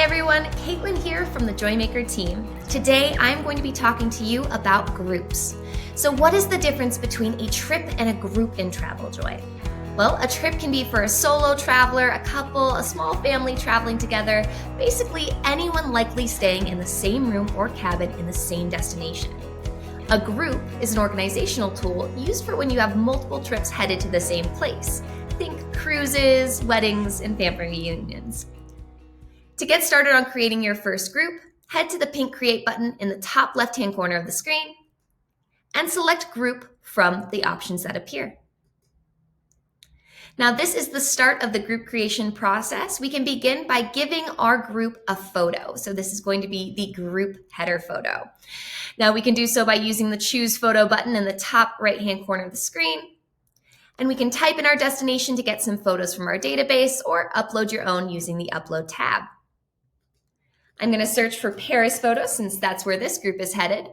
everyone, Caitlin here from the Joymaker team. Today I'm going to be talking to you about groups. So what is the difference between a trip and a group in TravelJoy? Well, a trip can be for a solo traveler, a couple, a small family traveling together, basically anyone likely staying in the same room or cabin in the same destination. A group is an organizational tool used for when you have multiple trips headed to the same place. Think cruises, weddings, and family reunions. To get started on creating your first group, head to the pink Create button in the top left-hand corner of the screen and select Group from the options that appear. Now, this is the start of the group creation process. We can begin by giving our group a photo. So this is going to be the group header photo. Now, we can do so by using the Choose Photo button in the top right-hand corner of the screen. And we can type in our destination to get some photos from our database or upload your own using the Upload tab. I'm going to search for Paris photos since that's where this group is headed.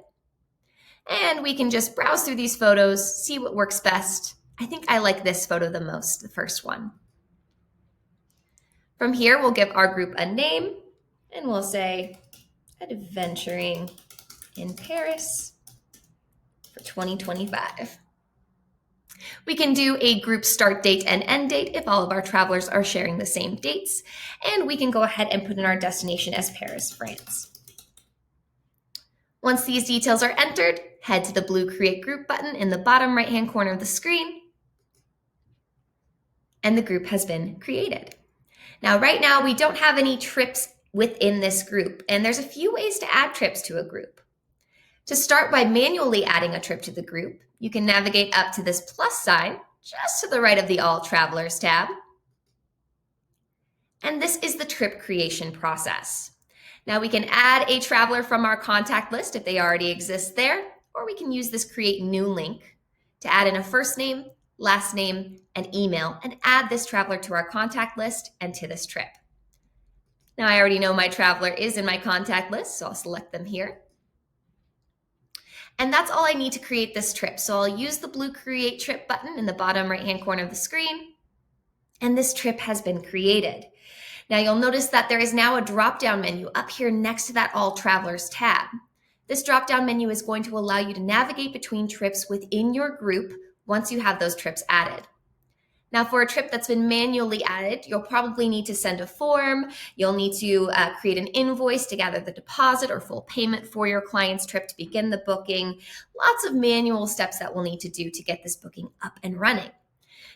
And we can just browse through these photos, see what works best. I think I like this photo the most, the first one. From here, we'll give our group a name and we'll say Adventuring in Paris for 2025. We can do a group start date and end date if all of our travelers are sharing the same dates, and we can go ahead and put in our destination as Paris, France. Once these details are entered, head to the blue Create Group button in the bottom right-hand corner of the screen, and the group has been created. Now, right now, we don't have any trips within this group, and there's a few ways to add trips to a group. To start by manually adding a trip to the group, you can navigate up to this plus sign just to the right of the All Travelers tab. And this is the trip creation process. Now we can add a traveler from our contact list if they already exist there, or we can use this Create New link to add in a first name, last name, and email, and add this traveler to our contact list and to this trip. Now I already know my traveler is in my contact list, so I'll select them here. And that's all I need to create this trip. So I'll use the blue Create Trip button in the bottom right-hand corner of the screen, and this trip has been created. Now you'll notice that there is now a drop-down menu up here next to that All Travelers tab. This drop-down menu is going to allow you to navigate between trips within your group once you have those trips added. Now, for a trip that's been manually added, you'll probably need to send a form. You'll need to create an invoice to gather the deposit or full payment for your client's trip to begin the booking. Lots of manual steps that we'll need to do to get this booking up and running.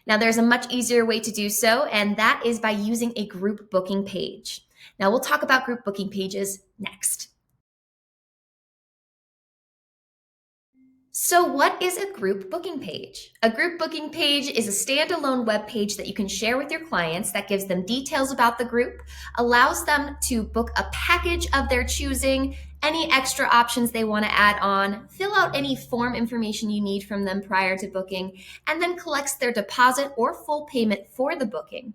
Now, there's a much easier way to do so, and that is by using a group booking page. Now, we'll talk about group booking pages next. So what is a group booking page? A group booking page is a standalone web page that you can share with your clients that gives them details about the group, allows them to book a package of their choosing, any extra options they want to add on, fill out any form information you need from them prior to booking, and then collects their deposit or full payment for the booking.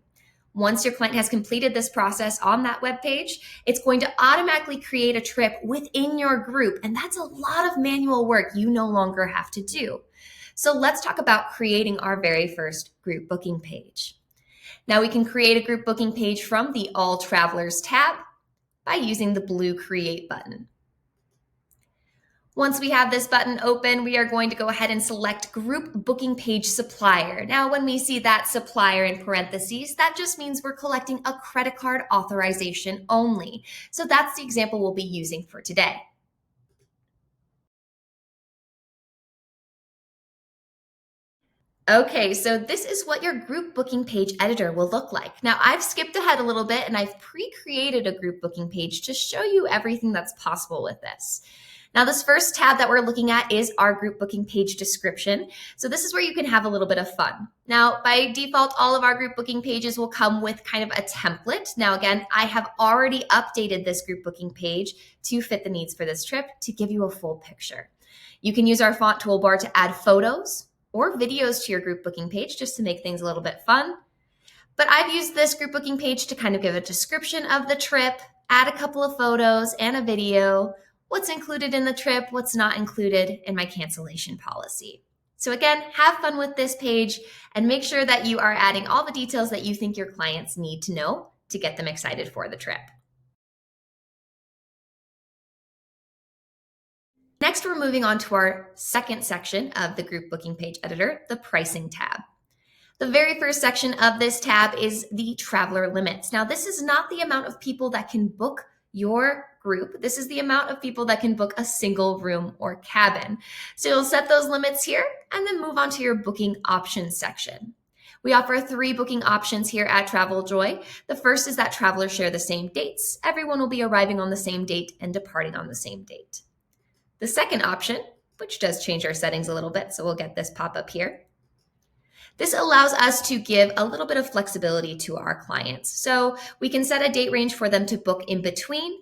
Once your client has completed this process on that web page, it's going to automatically create a trip within your group. And that's a lot of manual work you no longer have to do. So let's talk about creating our very first group booking page. Now we can create a group booking page from the All Travelers tab by using the blue Create button. Once we have this button open, we are going to go ahead and select Group Booking Page Supplier. Now, when we see that supplier in parentheses, that just means we're collecting a credit card authorization only. So that's the example we'll be using for today. Okay, so this is what your group booking page editor will look like. Now, I've skipped ahead a little bit and I've pre-created a group booking page to show you everything that's possible with this. Now, this first tab that we're looking at is our group booking page description. So this is where you can have a little bit of fun. Now, by default, all of our group booking pages will come with kind of a template. Now, again, I have already updated this group booking page to fit the needs for this trip to give you a full picture. You can use our font toolbar to add photos or videos to your group booking page just to make things a little bit fun. But I've used this group booking page to kind of give a description of the trip, add a couple of photos and a video, what's included in the trip, what's not included, in my cancellation policy. So again, have fun with this page and make sure that you are adding all the details that you think your clients need to know to get them excited for the trip. Next, we're moving on to our second section of the group booking page editor, the pricing tab. The very first section of this tab is the traveler limits. Now, this is not the amount of people that can book your group. This is the amount of people that can book a single room or cabin. So you'll set those limits here and then move on to your booking options section. We offer 3 booking options here at TravelJoy. The first is that travelers share the same dates. Everyone will be arriving on the same date and departing on the same date. The second option, which does change our settings a little bit, so we'll get this pop up here. This allows us to give a little bit of flexibility to our clients. So we can set a date range for them to book in between.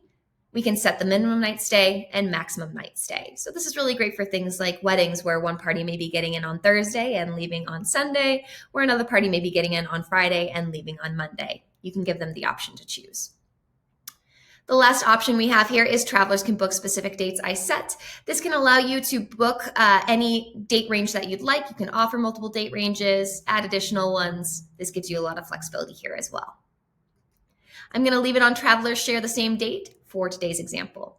We can set the minimum night stay and maximum night stay. So this is really great for things like weddings where one party may be getting in on Thursday and leaving on Sunday, where another party may be getting in on Friday and leaving on Monday. You can give them the option to choose. The last option we have here is travelers can book specific dates I set. This can allow you to book any date range that you'd like. You can offer multiple date ranges, add additional ones. This gives you a lot of flexibility here as well. I'm going to leave it on travelers share the same date for today's example.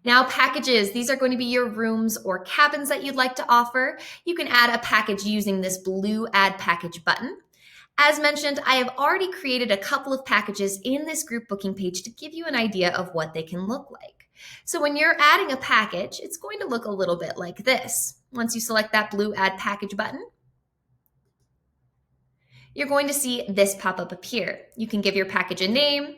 Now, packages, these are going to be your rooms or cabins that you'd like to offer. You can add a package using this blue Add Package button. As mentioned, I have already created a couple of packages in this group booking page to give you an idea of what they can look like. So when you're adding a package, it's going to look a little bit like this. Once you select that blue Add Package button, you're going to see this pop up appear. You can give your package a name.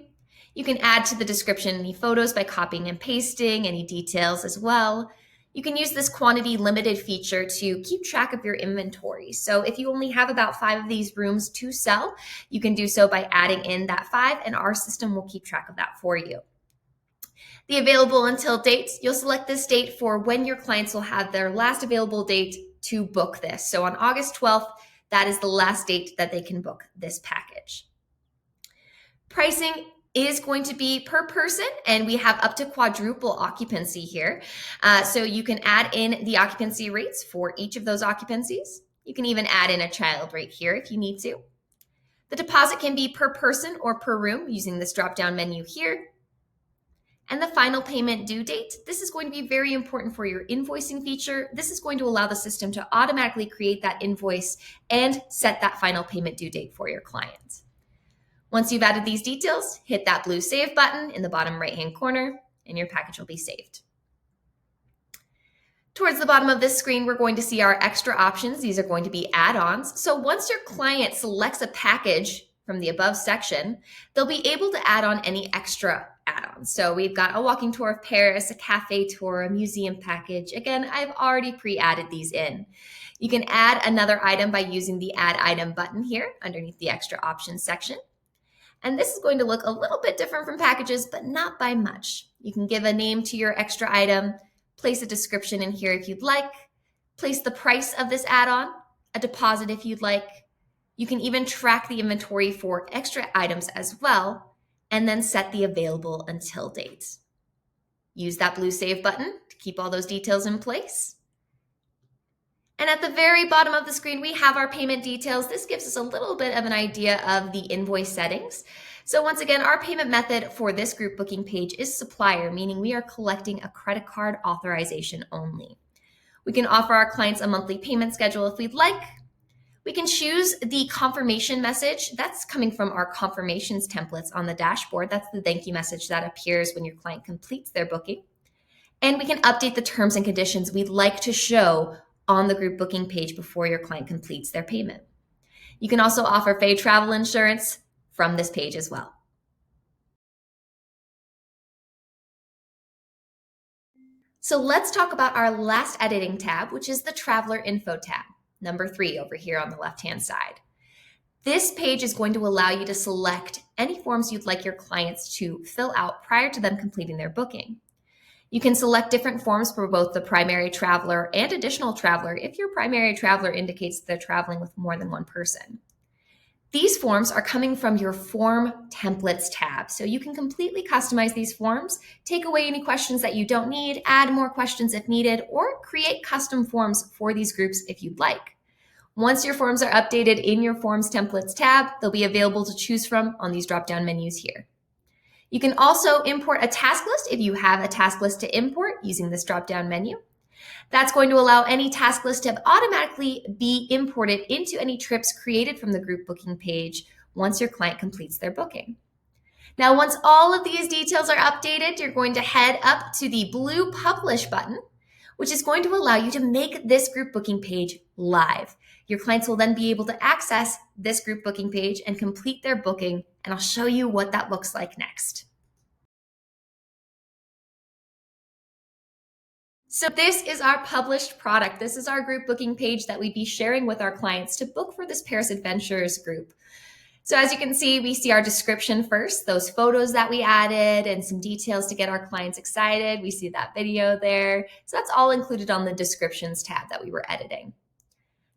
You can add to the description any photos by copying and pasting, any details as well. You can use this quantity limited feature to keep track of your inventory. So if you only have about 5 of these rooms to sell, you can do so by adding in that 5, and our system will keep track of that for you. The available until dates, you'll select this date for when your clients will have their last available date to book this. So on August 12th, that is the last date that they can book this package. Pricing is going to be per person, and we have up to quadruple occupancy here. So you can add in the occupancy rates for each of those occupancies. You can even add in a child rate here if you need to. The deposit can be per person or per room using this drop-down menu here. And the final payment due date, this is going to be very important for your invoicing feature. This is going to allow the system to automatically create that invoice and set that final payment due date for your client. Once you've added these details, hit that blue Save button in the bottom right-hand corner, and your package will be saved. Towards the bottom of this screen, we're going to see our extra options. These are going to be add-ons. So once your client selects a package from the above section, they'll be able to add on any extra add-ons. So we've got a walking tour of Paris, a cafe tour, a museum package. Again, I've already pre-added these in. You can add another item by using the Add Item button here underneath the extra options section. And this is going to look a little bit different from packages, but not by much. You can give a name to your extra item, place a description in here if you'd like, place the price of this add-on, a deposit if you'd like. You can even track the inventory for extra items as well, and then set the available until date. Use that blue Save button to keep all those details in place. And at the very bottom of the screen, we have our payment details. This gives us a little bit of an idea of the invoice settings. So once again, our payment method for this group booking page is supplier, meaning we are collecting a credit card authorization only. We can offer our clients a monthly payment schedule if we'd like. We can choose the confirmation message. That's coming from our confirmations templates on the dashboard. That's the thank you message that appears when your client completes their booking. And we can update the terms and conditions we'd like to show on the group booking page before your client completes their payment. You can also offer paid travel insurance from this page as well. So let's talk about our last editing tab, which is the Traveler Info tab, number 3 over here on the left-hand side. This page is going to allow you to select any forms you'd like your clients to fill out prior to them completing their booking. You can select different forms for both the primary traveler and additional traveler if your primary traveler indicates they're traveling with more than one person. These forms are coming from your Form Templates tab, so you can completely customize these forms, take away any questions that you don't need, add more questions if needed, or create custom forms for these groups if you'd like. Once your forms are updated in your Forms Templates tab, they'll be available to choose from on these drop-down menus here. You can also import a task list if you have a task list to import using this drop-down menu. That's going to allow any task list to automatically be imported into any trips created from the group booking page once your client completes their booking. Now, once all of these details are updated, you're going to head up to the blue Publish button, which is going to allow you to make this group booking page live. Your clients will then be able to access this group booking page and complete their booking, and I'll show you what that looks like next. So this is our published product. This is our group booking page that we'd be sharing with our clients to book for this Paris Adventures group. So as you can see, we see our description first, those photos that we added and some details to get our clients excited. We see that video there. So that's all included on the descriptions tab that we were editing.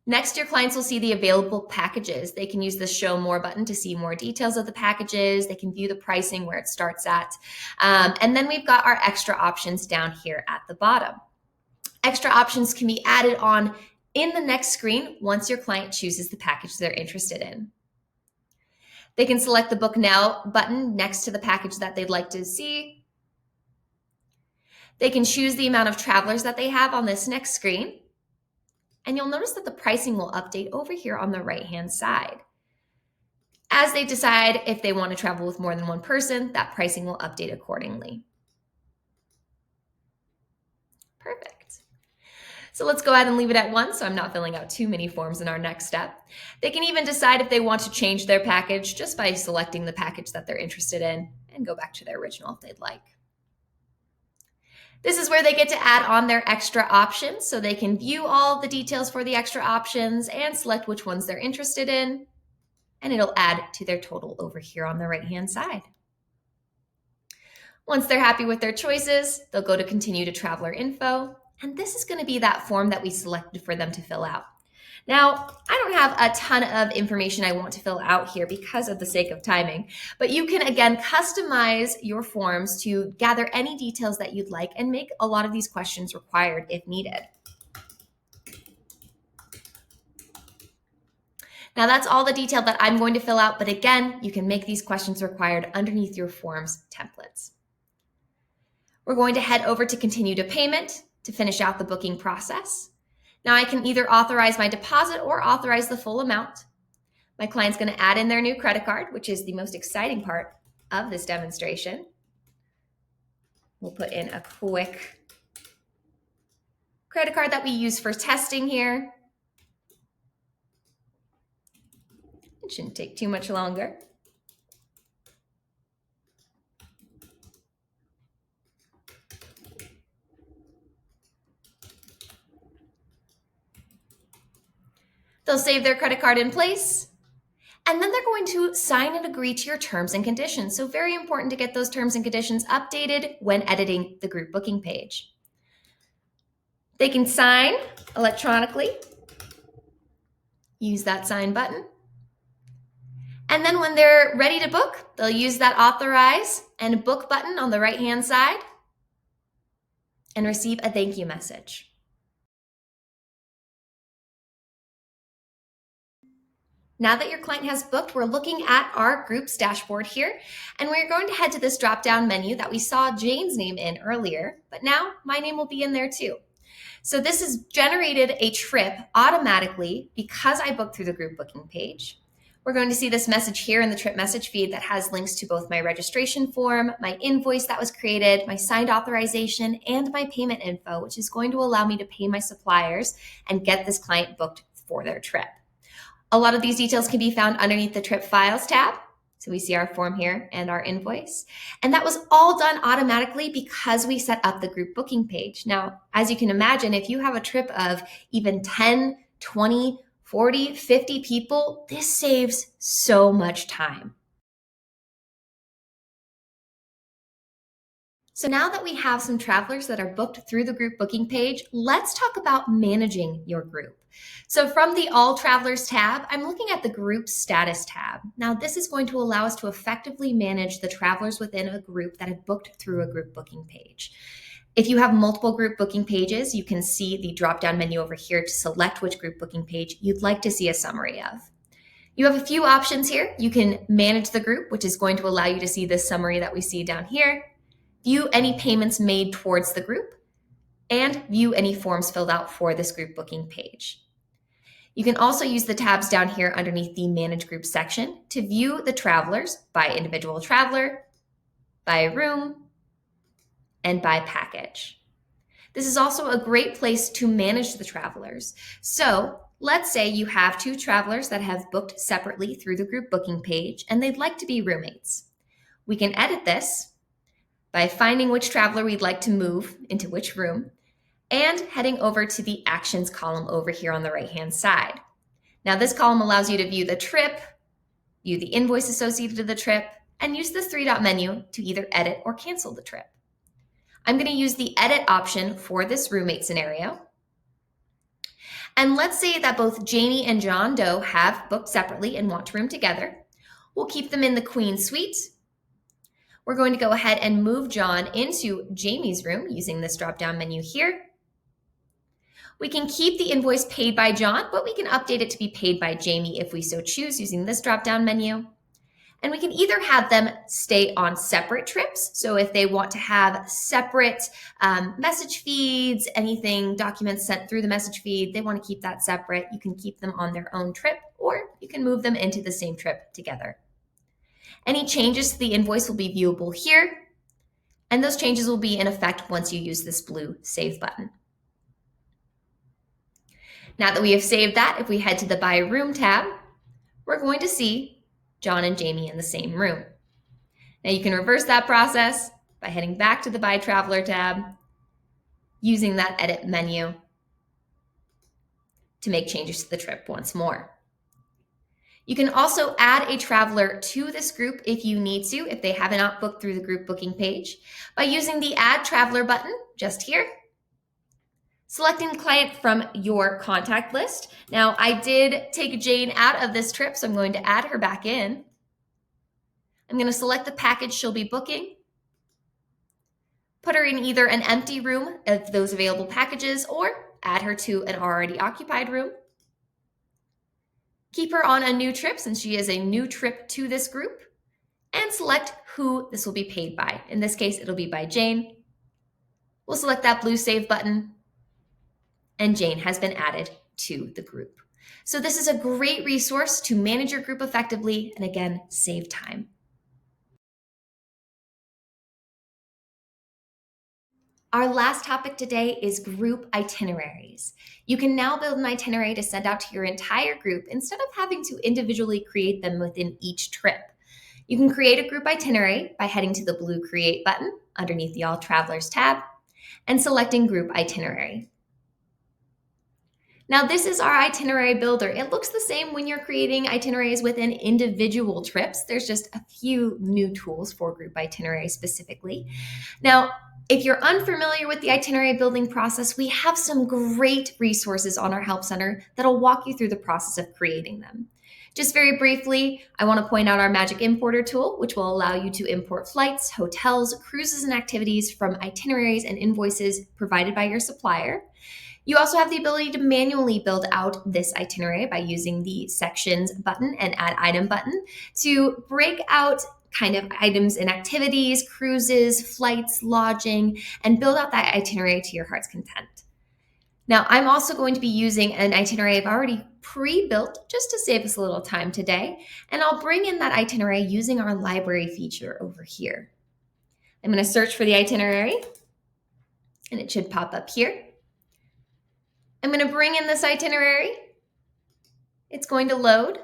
Next, your clients will see the available packages. They can use the Show More button to see more details of the packages. They can view the pricing where it starts at. And then we've got our extra options down here at the bottom. Extra options can be added on in the next screen once your client chooses the package they're interested in. They can select the Book Now button next to the package that they'd like to see. They can choose the amount of travelers that they have on this next screen. And you'll notice that the pricing will update over here on the right-hand side. As they decide if they want to travel with more than one person, that pricing will update accordingly. Perfect. So let's go ahead and leave it at 1 so I'm not filling out too many forms in our next step. They can even decide if they want to change their package just by selecting the package that they're interested in and go back to their original if they'd like. This is where they get to add on their extra options so they can view all the details for the extra options and select which ones they're interested in, and it'll add to their total over here on the right-hand side. Once they're happy with their choices, they'll go to Continue to Traveler Info, and this is going to be that form that we selected for them to fill out. Now, I don't have a ton of information I want to fill out here because of the sake of timing, but you can, again, customize your forms to gather any details that you'd like and make a lot of these questions required if needed. Now, that's all the detail that I'm going to fill out, but again, you can make these questions required underneath your forms templates. We're going to head over to Continue to Payment to finish out the booking process. Now I can either authorize my deposit or authorize the full amount. My client's going to add in their new credit card, which is the most exciting part of this demonstration. We'll put in a quick credit card that we use for testing here. It shouldn't take too much longer. They'll save their credit card in place, and then they're going to sign and agree to your terms and conditions. So very important to get those terms and conditions updated when editing the group booking page. They can sign electronically. Use that sign button. And then when they're ready to book, they'll use that authorize and book button on the right-hand side and receive a thank you message. Now that your client has booked, we're looking at our group's dashboard here, and we're going to head to this drop-down menu that we saw Jane's name in earlier, but now my name will be in there too. So this has generated a trip automatically because I booked through the group booking page. We're going to see this message here in the trip message feed that has links to both my registration form, my invoice that was created, my signed authorization, and my payment info, which is going to allow me to pay my suppliers and get this client booked for their trip. A lot of these details can be found underneath the Trip Files tab. So we see our form here and our invoice. And that was all done automatically because we set up the group booking page. Now, as you can imagine, if you have a trip of even 10, 20, 40, 50 people, this saves so much time. So now that we have some travelers that are booked through the group booking page, let's talk about managing your group. So from the All Travelers tab, I'm looking at the Group Status tab. Now this is going to allow us to effectively manage the travelers within a group that have booked through a group booking page. If you have multiple group booking pages, you can see the drop-down menu over here to select which group booking page you'd like to see a summary of. You have a few options here. You can manage the group, which is going to allow you to see this summary that we see down here, view any payments made towards the group, and view any forms filled out for this group booking page. You can also use the tabs down here underneath the Manage Group section to view the travelers by individual traveler, by room, and by package. This is also a great place to manage the travelers. So let's say you have two travelers that have booked separately through the group booking page and they'd like to be roommates. We can edit this by finding which traveler we'd like to move into which room and heading over to the Actions column over here on the right-hand side. Now, this column allows you to view the trip, view the invoice associated to the trip, and use this three-dot menu to either edit or cancel the trip. I'm going to use the edit option for this roommate scenario. And let's say that both Jamie and John Doe have booked separately and want to room together. We'll keep them in the Queen Suite. We're going to go ahead and move John into Jamie's room using this drop-down menu here. We can keep the invoice paid by John, but we can update it to be paid by Jamie if we so choose using this drop-down menu. And we can either have them stay on separate trips. So if they want to have separate message feeds, anything, documents sent through the message feed, they want to keep that separate. You can keep them on their own trip, or you can move them into the same trip together. Any changes to the invoice will be viewable here. And those changes will be in effect once you use this blue Save button. Now that we have saved that, if we head to the By Room tab, we're going to see John and Jamie in the same room. Now you can reverse that process by heading back to the By Traveler tab, using that Edit menu to make changes to the trip once more. You can also add a traveler to this group if you need to, if they have not booked through the group booking page, by using the Add Traveler button just here. Selecting the client from your contact list. Now, I did take Jane out of this trip, so I'm going to add her back in. I'm going to select the package she'll be booking, put her in either an empty room of those available packages, or add her to an already occupied room. Keep her on a new trip since she is a new trip to this group, and select who this will be paid by. In this case, it'll be by Jane. We'll select that blue Save button, and Jane has been added to the group. So this is a great resource to manage your group effectively and again, save time. Our last topic today is group itineraries. You can now build an itinerary to send out to your entire group instead of having to individually create them within each trip. You can create a group itinerary by heading to the blue Create button underneath the All Travelers tab and selecting Group Itinerary. Now, this is our itinerary builder. It looks the same when you're creating itineraries within individual trips. There's just a few new tools for group itineraries specifically. Now, if you're unfamiliar with the itinerary building process, we have some great resources on our Help Center that'll walk you through the process of creating them. Just very briefly, I want to point out our Magic Importer tool, which will allow you to import flights, hotels, cruises, and activities from itineraries and invoices provided by your supplier. You also have the ability to manually build out this itinerary by using the Sections button and Add Item button to break out kind of items and activities, cruises, flights, lodging, and build out that itinerary to your heart's content. Now, I'm also going to be using an itinerary I've already pre-built just to save us a little time today, and I'll bring in that itinerary using our library feature over here. I'm going to search for the itinerary, and it should pop up here. I'm going to bring in this itinerary. It's going to load.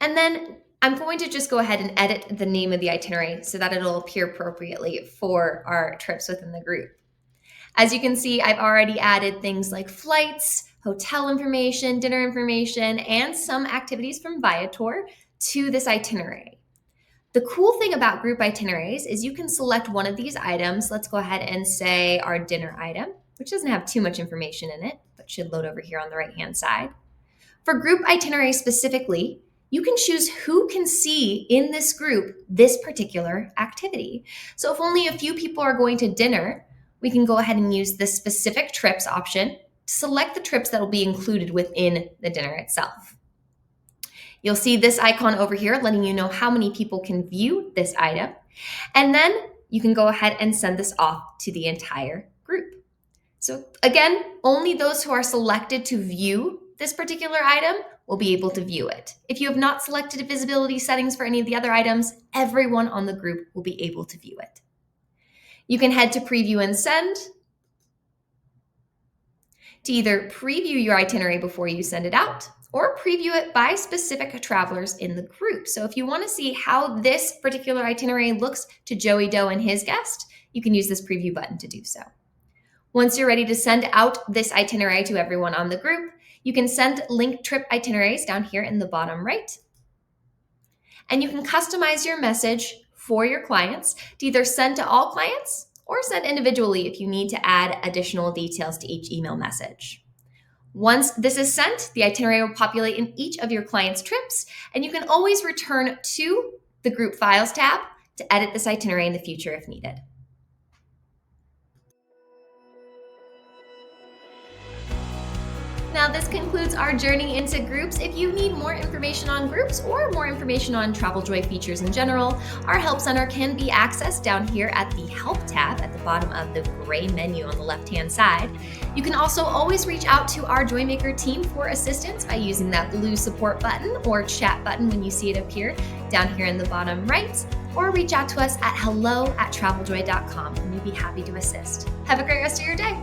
And then I'm going to just go ahead and edit the name of the itinerary so that it'll appear appropriately for our trips within the group. As you can see, I've already added things like flights, hotel information, dinner information, and some activities from Viator to this itinerary. The cool thing about group itineraries is you can select one of these items. Let's go ahead and say our dinner item, which doesn't have too much information in it, but should load over here on the right-hand side. For group itineraries specifically, you can choose who can see in this group this particular activity. So if only a few people are going to dinner, we can go ahead and use the specific trips option to select the trips that will be included within the dinner itself. You'll see this icon over here letting you know how many people can view this item. And then you can go ahead and send this off to the entire group. So again, only those who are selected to view this particular item will be able to view it. If you have not selected visibility settings for any of the other items, everyone on the group will be able to view it. You can head to preview and send to either preview your itinerary before you send it out or preview it by specific travelers in the group. So if you want to see how this particular itinerary looks to Joey Doe and his guest, you can use this preview button to do so. Once you're ready to send out this itinerary to everyone on the group, you can send linked trip itineraries down here in the bottom right. And you can customize your message for your clients to either send to all clients or send individually if you need to add additional details to each email message. Once this is sent, the itinerary will populate in each of your clients' trips, and you can always return to the Group Files tab to edit this itinerary in the future if needed. Now, this concludes our journey into groups. If you need more information on groups or more information on TravelJoy features in general, our Help Center can be accessed down here at the Help tab at the bottom of the gray menu on the left-hand side. You can also always reach out to our Joymaker team for assistance by using that blue support button or chat button when you see it appear down here in the bottom right, or reach out to us at hello@traveljoy.com and we'd be happy to assist. Have a great rest of your day.